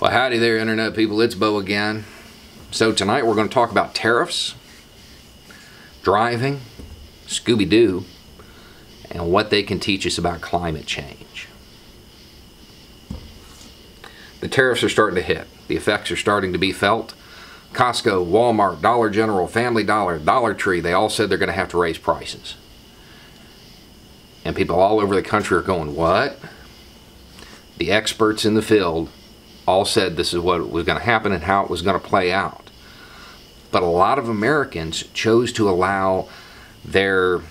Well, howdy there, Internet people. It's Bo again. So tonight we're going to talk about tariffs, driving, Scooby Doo, and what they can teach us about climate change. The tariffs are starting to hit. The effects are starting to be felt. Costco, Walmart, Dollar General, Family Dollar, Dollar Tree, they all said they're going to have to raise prices. And people all over the country are going, what? The experts in the field all said this is what was going to happen and how it was going to play out. But a lot of Americans chose to allow their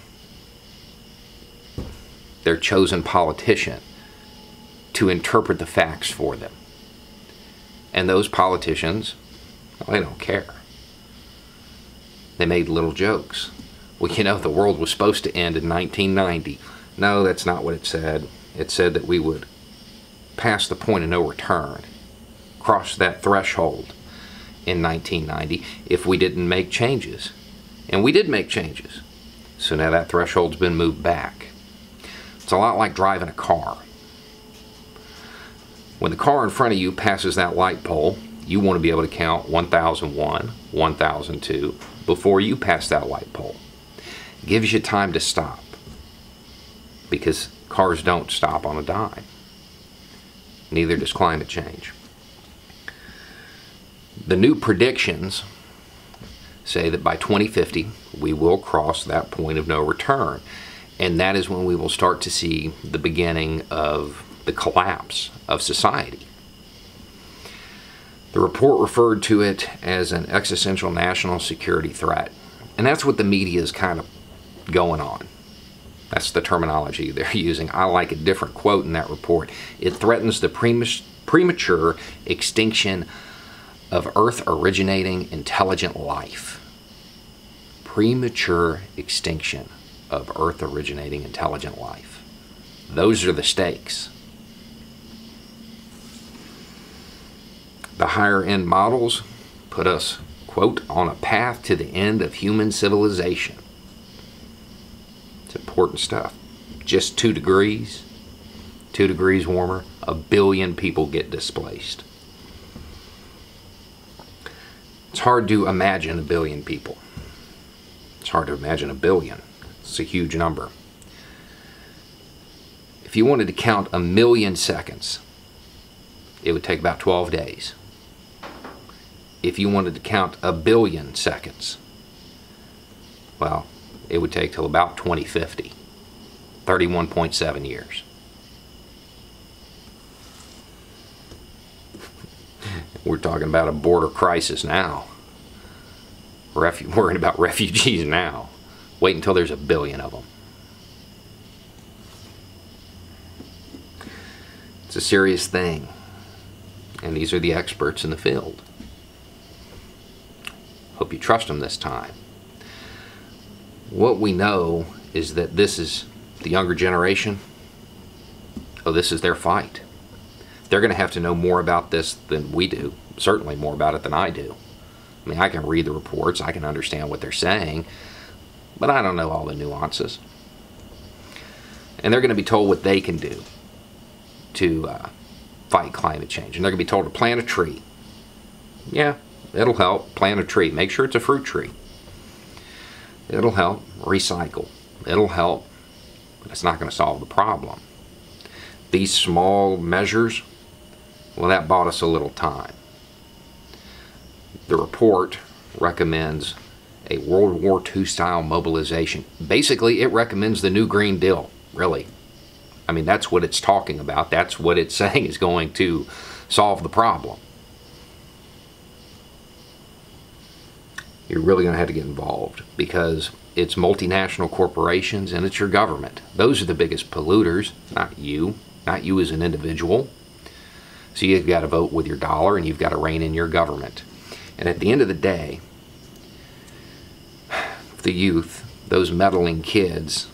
chosen politician to interpret the facts for them. And those politicians, well, they don't care. They made little jokes. Well, you know, the world was supposed to end in 1990. No, that's not what it said. It said that we would pass the point of no return, cross that threshold in 1990 if we didn't make changes. And we did make changes. So now that threshold's been moved back. It's a lot like driving a car. When the car in front of you passes that light pole, you want to be able to count 1001, 1002 before you pass that light pole. It gives you time to stop, because cars don't stop on a dime. Neither does climate change. The new predictions say that by 2050 we will cross that point of no return, and that is when we will start to see the beginning of the collapse of society. The report referred to it as an existential national security threat, and that's what the media is kind of going on. That's the terminology they're using. I like a different quote in that report. It threatens the premature extinction of Earth-originating intelligent life. Premature extinction of Earth-originating intelligent life. Those are the stakes. The higher-end models put us, quote, on a path to the end of human civilization. It's important stuff. Just 2 degrees warmer, 1 billion people get displaced. It's hard to imagine 1 billion people. It's hard to imagine 1 billion. It's a huge number. If you wanted to count 1 million seconds, it would take about 12 days. If you wanted to count 1 billion seconds, well, it would take till about 2050, 31.7 years. We're talking about a border crisis now. Worrying about refugees now. Wait until there's 1 billion of them. It's a serious thing. And these are the experts in the field. Hope you trust them this time. What we know is that this is the younger generation. Oh, this is their fight. They're going to have to know more about this than we do. Certainly more about it than I do. I mean, I can read the reports, I can understand what they're saying, but I don't know all the nuances. And they're going to be told what they can do to fight climate change. And they're going to be told to plant a tree. Yeah, it'll help. Plant a tree. Make sure it's a fruit tree. It'll help. Recycle. It'll help. But it's not going to solve the problem. These small measures, well, that bought us a little time. The report recommends a World War II style mobilization. Basically, it recommends the new Green Deal, really. I mean, that's what it's talking about. That's what it's saying is going to solve the problem. You're really going to have to get involved, because it's multinational corporations and it's your government. Those are the biggest polluters, not you as an individual. So you've got to vote with your dollar, and you've got to rein in your government. And at the end of the day, the youth, those meddling kids,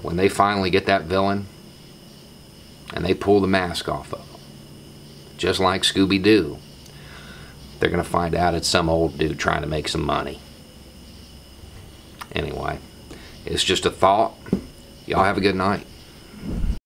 when they finally get that villain and they pull the mask off of them, just like Scooby Doo, they're going to find out it's some old dude trying to make some money. Anyway, it's just a thought. Y'all have a good night.